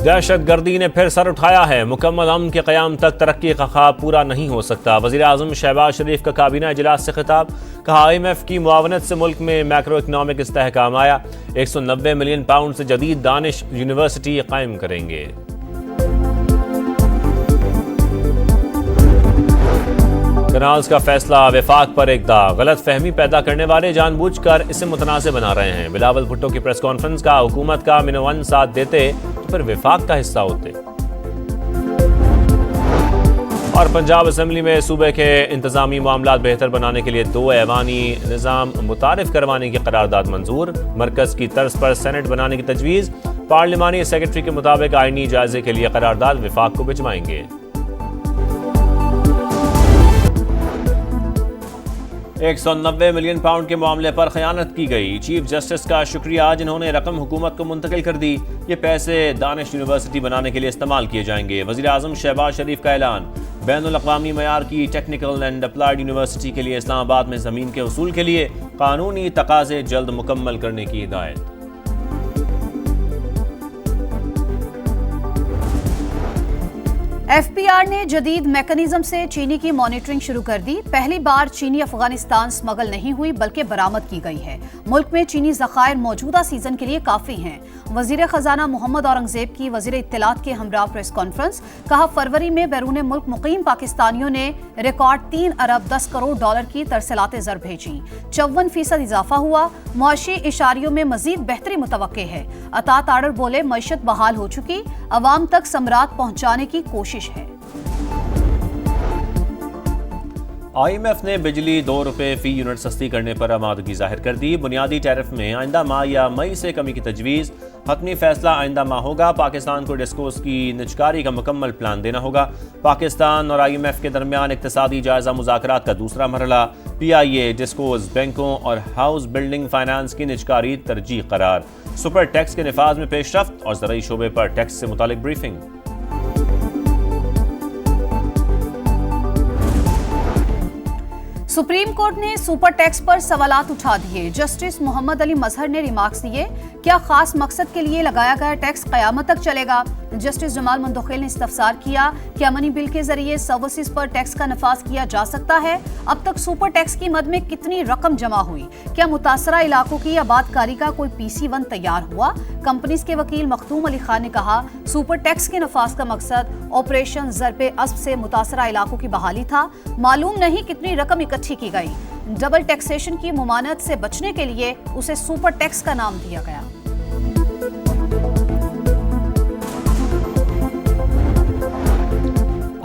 दहशतगर्दी ने फिर सर उठाया है। मुकम्मल अमन के क़याम तक तरक्की का ख्वाब पूरा नहीं हो सकता। वज़ीर आज़म शहबाज शरीफ का काबीना इजलास से खिताब। कहा IMF की मुआवनत से मुल्क में मैक्रो इकनॉमिक इस्तेहकाम आया। 190 मिलियन पाउंड से जदीद दानिश यूनिवर्सिटी कायम करेंगे। कनाल्स का फैसला वफाक पर एक दाग। गलत फहमी पैदा करने वाले जानबूझकर इसे मुतनाज़ बना रहे हैं। बिलावल भुट्टो की प्रेस कॉन्फ्रेंस का हुकूमत का मिनवन साथ देते तो फिर वफाक का हिस्सा होते। और पंजाब असम्बली में सूबे के इंतजामी मामलात बेहतर बनाने के लिए 2 ऐवानी निज़ाम मुतारिफ करवाने की करारदाद मंजूर। मरकज की तर्ज पर सेनेट बनाने की तजवीज़। पार्लिमानी सेक्रेटरी के मुताबिक आईनी जायजे के लिए करारदाद वफाक को भिजवाएंगे। 190 मिलियन पाउंड के मामले पर खयानत की गई। चीफ जस्टिस का शुक्रिया जिन्होंने रकम हुकूमत को मुंतकिल कर दी। ये पैसे दानिश यूनिवर्सिटी बनाने के लिए इस्तेमाल किए जाएंगे। वज़ीर आज़म शहबाज शरीफ का ऐलान। बैनुल अक़वामी मयार की टेक्निकल एंड अप्लाइड यूनिवर्सिटी के लिए इस्लामाबाद में ज़मीन के उसूल के लिए कानूनी तकाज़े जल्द मुकम्मल करने की हिदायत। FPR ने जदीद मैकेनिज्म से चीनी की मॉनिटरिंग शुरू कर दी। पहली बार चीनी अफगानिस्तान स्मगल नहीं हुई बल्कि बरामद की गई है। मुल्क में चीनी ज़खायर मौजूदा सीजन के लिए काफ़ी हैं। वज़ीर ख़जाना मोहम्मद औरंगज़ेब की वज़ीर इत्तलात के हमरा प्रेस कॉन्फ्रेंस। कहा फरवरी में बैरून मुल्क मुकीम पाकिस्तानियों ने रिकॉर्ड 3 अरब 10 करोड़ डॉलर की तरसलात ज़र भेजी। 54% इजाफा हुआ। मुआशी इशारियों में मजीद बेहतरी मुतवक्के है। अतात आर्डर बोले मईशत बहाल हो चुकी, अवाम तक समरात पहुँचाने की कोशिश है। IMF ने बिजली 2 रुपये फी यूनिट सस्ती करने पर आमादगी जाहिर कर दी। बुनियादी टैरिफ में आइंदा माह या मई से कमी की तजवीज़। हतमी फैसला आइंदा माह होगा। पाकिस्तान को डिस्कोस की निजकारी का मुकम्मल प्लान देना होगा। पाकिस्तान और IMF के दरमियान इक्तिसादी जायजा मुज़ाकरात का दूसरा मरहला। PIA डिस्कोस बैंकों और हाउस बिल्डिंग फाइनेंस की निजकारी तरजीह करार। सुपर टैक्स के निफाज में पेशरफ्त और ज़राई शोबे पर टैक्स से मुतालिक ब्रीफिंग। सुप्रीम कोर्ट ने सुपर टैक्स पर सवालात उठा दिए। जस्टिस मोहम्मद अली मजहर ने रिमार्क्स दिए। क्या खास मकसद के लिए लगाया गया टैक्स कयामत तक चलेगा? जस्टिस जमाल मंदोखेल ने इस्तफसार किया। क्या मनी बिल के जरिए सर्विसेज पर टैक्स का नफाज किया जा सकता है? अब तक सुपर टैक्स की मद में कितनी रकम जमा हुई? क्या मुतासरा इलाकों की आबादकारी का कोई PC1 तैयार हुआ? कंपनीज के वकील मखदूम अली खान ने कहा सुपर टैक्स के नफाज का मकसद ऑपरेशन ज़रबे अस्ब से मुतासरा इलाकों की बहाली था। मालूम नहीं कितनी रकम इकट्ठी की गई। डबल टैक्सेशन की मुमानत से बचने के लिए उसे सुपर टैक्स का नाम दिया गया।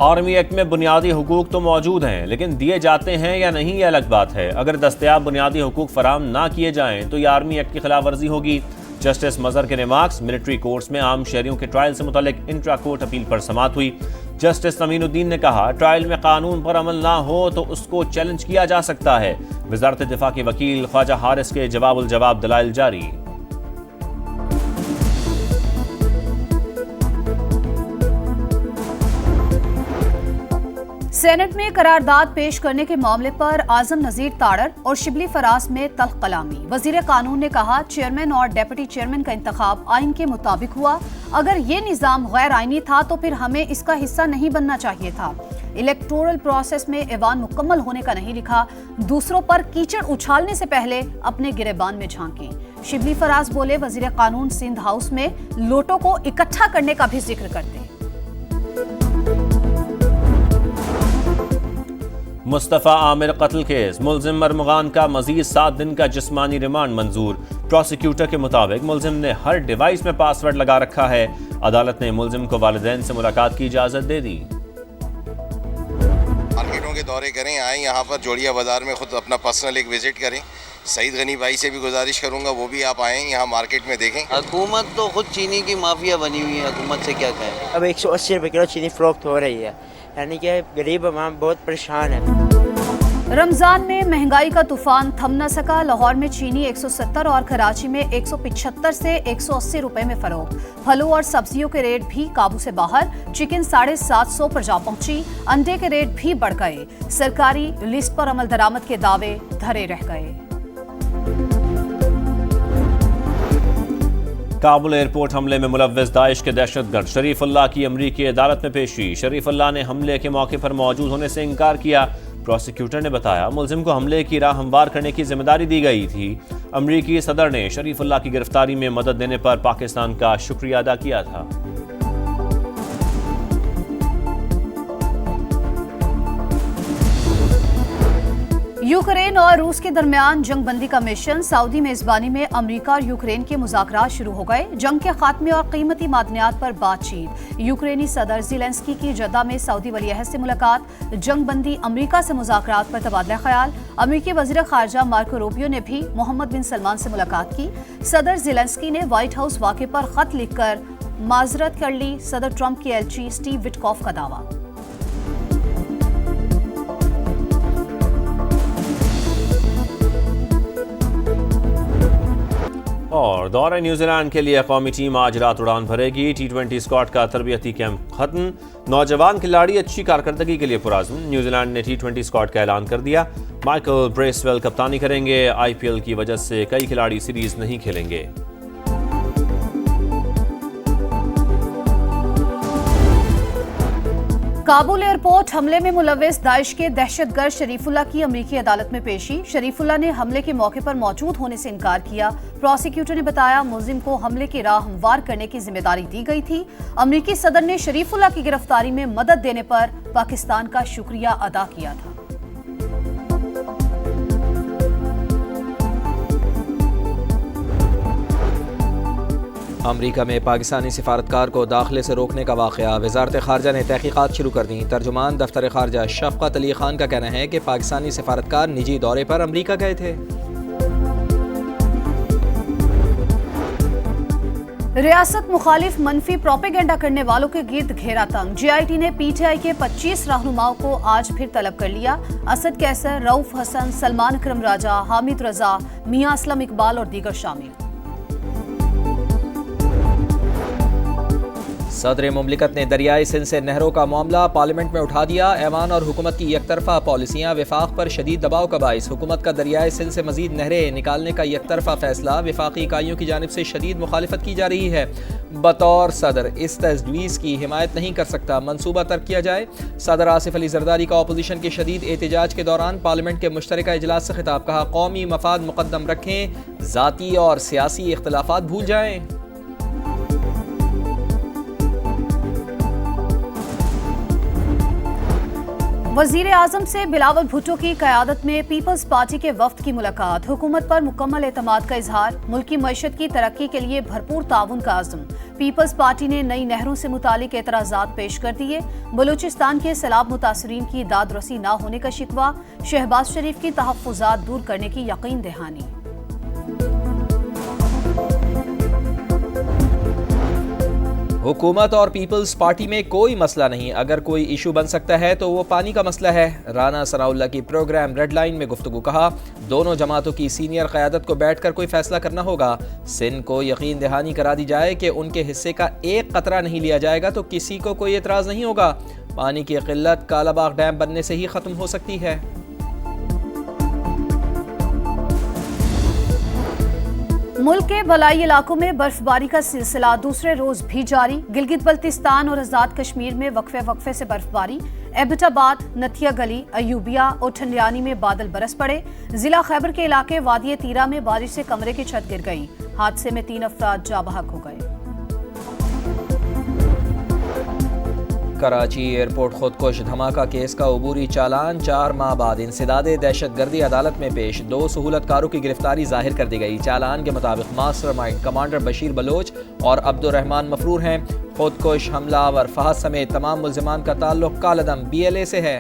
आर्मी एक्ट में बुनियादी हुकूक तो मौजूद हैं, लेकिन दिए जाते हैं या नहीं ये अलग बात है। अगर दस्तयाब बुनियादी हुकूक फराम ना किए जाएं तो यह आर्मी एक्ट की खिलाफ वर्जी होगी। जस्टिस मजहर के रिमार्क्स। मिलिट्री कोर्ट्स में आम शहरियों के ट्रायल से मुतालिक इंट्रा कोर्ट अपील पर समाअत हुई। जस्टिस अमीनुद्दीन ने कहा ट्रायल में कानून पर अमल ना हो तो उसको चैलेंज किया जा सकता है। वजारत दिफा के वकील ख्वाजा हारिस के जवाब दलाइल जारी। सेनेट में करारदाद पेश करने के मामले पर आजम नजीर ताड़र और शिबली फराज में तल्ख कलामी। वजीर कानून ने कहा चेयरमैन और डेप्यूटी चेयरमैन का इंतखाब आइन के मुताबिक हुआ। अगर ये निज़ाम गैर आइनी था तो फिर हमें इसका हिस्सा नहीं बनना चाहिए था। इलेक्टोरल प्रोसेस में ऐवान मुकम्मल होने का नहीं लिखा। दूसरों पर कीचड़ उछालने से पहले अपने गिरेबान में झांकें। शिबली फराज बोले वजीर कानून सिंध हाउस में लोटों को इकट्ठा करने का भी जिक्र करते। मुस्तफ़ा आमिर कत्ल केस। मुलजिम मरमुगान का मजीद 7 दिन का जिस्मानी रिमांड मंजूर। प्रोसिक्यूटर के मुताबिक मुलजिम ने हर डिवाइस में पासवर्ड लगा रखा है। अदालत ने मुलजिम को वालिदैन से मुलाकात की इजाजत दे दी। मार्केटों के दौरे करें, आए यहाँ पर जोड़िया बाजार में खुद अपना पर्सनल एक विजिट करें। सईद गनी भाई से भी गुजारिश करूँगा वो भी आप आएँ यहाँ मार्केट में देखें। हुकूमत तो खुद चीनी की माफिया बनी हुई है, हुकूमत से क्या कहें। अब 180 रुपये किलो चीनी फरोख्त हो रही है, यानी कि गरीब अवाम बहुत परेशान है। रमजान में महंगाई का तूफान थम न सका। लाहौर में चीनी 170 और कराची में 175 से 180 रुपए में फरोख्त। फलों और सब्जियों के रेट भी काबू से बाहर। चिकन 750 पर जा पहुंची। अंडे के रेट भी बढ़ गए। सरकारी लिस्ट पर अमल दरामद के दावे धरे रह गए। काबुल एयरपोर्ट हमले में मुलव्विस दाइश के दहशतगर्द शरीफुल्लाह की अमरीकी अदालत में पेशी। शरीफुल्लाह ने हमले के मौके पर मौजूद होने से इनकार किया। प्रोसिक्यूटर ने बताया मुलजिम को हमले की राह हमवार करने की जिम्मेदारी दी गई थी। अमरीकी सदर ने शरीफुल्लाह की गिरफ्तारी में मदद देने पर पाकिस्तान का शुक्रिया अदा किया था। यूक्रेन और रूस के दरमियान जंग बंदी का मिशन सऊदी मेजबानी में अमेरिका और यूक्रेन के मुज़ाकरात शुरू हो गए। जंग के खात्मे और कीमती मादनियात पर बातचीत। यूक्रेनी सदर ज़ेलेंस्की की जद्दा में सऊदी वली-अहद से मुलाकात। जंग बंदी अमेरिका से मुज़ाकरात पर तबादला ख्याल। अमेरिकी वज़ीर ख़ारजा मार्को रूबियो ने भी मोहम्मद बिन सलमान से मुलाकात की। सदर ज़ेलेंस्की ने व्हाइट हाउस वाक़े पर ख़त लिखकर माजरत कर ली। सदर ट्रंप के एलची स्टीव विटकॉफ का दावा। और दौरे न्यूजीलैंड के लिए कौमी टीम आज रात उड़ान भरेगी। T20 स्क्वाड का तरबियती कैंप खत्म। नौजवान खिलाड़ी अच्छी कारकर्दगी के लिए पुराज़्म। न्यूजीलैंड ने T20 स्क्वाड का ऐलान कर दिया। माइकल ब्रेसवेल कप्तानी करेंगे। IPL की वजह से कई खिलाड़ी सीरीज नहीं खेलेंगे। काबुल एयरपोर्ट हमले में मुलव्विस दाइश के दहशतगर्द शरीफुल्लाह की अमेरिकी अदालत में पेशी। शरीफुल्लाह ने हमले के मौके पर मौजूद होने से इनकार किया। प्रोसिक्यूटर ने बताया मुलजिम को हमले की राह हमवार करने की जिम्मेदारी दी गई थी। अमेरिकी सदर ने शरीफुल्लाह की गिरफ्तारी में मदद देने पर पाकिस्तान का शुक्रिया अदा किया था। अमरीका में पाकिस्तानी सिफारतकार को दाखिले से रोकने का वाक़या। वज़ारत ख़ारजा ने तहक़ीक़ात शुरू कर दी। तर्जुमान दफ्तर ख़ारजा शफ़क़त अली ख़ान का कहना है कि पाकिस्तानी सिफारतकार निजी दौरे पर अमरीका गए थे। रियासत मुखालिफ मनफी प्रोपेगेंडा करने वालों के गिर्द घेरा तंग। GIT ने PTI के 25 रहनुमाओं को आज फिर तलब कर लिया। असद कैसर, रऊफ हसन, सलमान अकरम राजा, हामिद रजा, मियां असलम इकबाल और दीगर शामिल। सदर मुमलिकत ने दरियाई सिंध से नहरों का मामला पार्लियामेंट में उठा दिया। ऐवान और हुकूमत की एकतरफा पॉलिसियाँ विफाक पर शदीद दबाव का बाइस। हुकूमत का दरियाई सिंध से मजीद नहरें निकालने का एकतरफा फैसला विफाकी इकाइयों की जानिब से शदीद मुखालिफत की जा रही है। बतौर सदर इस तजवीज़ की हिमायत नहीं कर सकता, मनसूबा तर्क किया जाए। सदर आसिफ अली जरदारी का अपोजिशन के शदीद एहतजाज के दौरान पार्लियामेंट के मुश्तरका इजलास से खिताब। कहा कौमी मफाद मुकद्दम रखें, ज़ाती और सियासी इख्तलाफात भूल जाएं। वज़ीर आज़म से बिलावल भुट्टो की क़यादत में पीपल्स पार्टी के वफ्द की मुलाकात। हुकूमत पर मुकम्मल एतमाद का इजहार। मुल्की मईशत की तरक्की के लिए भरपूर ताउन का आज़म। पीपल्स पार्टी ने नई नहरों से मुतालिक एतराज़ात पेश कर दिए। बलूचिस्तान के सैलाब मुतासरीन की दाद रसी न होने का शिकवा। शहबाज शरीफ की तहफ़्फ़ुज़ात दूर करने की यकीन दहानी। हुकूमत और पीपल्स पार्टी में कोई मसला नहीं। अगर कोई इशू बन सकता है तो वो पानी का मसला है। राना सनाउल्लाह की प्रोग्राम रेड लाइन में गुफ्तगू। कहा दोनों जमातों की सीनियर क़यादत को बैठकर कोई फैसला करना होगा। सिंध को यकीन दहानी करा दी जाए कि उनके हिस्से का एक कतरा नहीं लिया जाएगा तो किसी को कोई एतराज़ नहीं होगा। पानी की किल्लत कालाबाग डैम बनने से ही ख़त्म हो सकती है। मुल्क के बलाई इलाकों में बर्फबारी का सिलसिला दूसरे रोज भी जारी। गिलगित बल्तिस्तान और आज़ाद कश्मीर में वक्फे से बर्फबारी। एबटाबाद, नथिया गली, अयूबिया और ठंडियानी में बादल बरस पड़े। जिला खैबर के इलाके वादी तीरा में बारिश से कमरे की छत गिर गई। हादसे में 3 अफराद जाँ बहक हो गए। कराची एयरपोर्ट खुदकुश धमाका केस का अबूरी चालान 4 माह बाद इंसदादे दहशतगर्दी अदालत में पेश। 2 सहूलतकारों की गिरफ्तारी जाहिर कर दी गई। चालान के मुताबिक मास्टरमाइंड कमांडर बशीर बलोच और अब्दुर्रहमान मफरूर हैं। खुदकुश हमलावर फहद समेत तमाम मुल्जिमान का ताल्लुक कालदम BLA से है।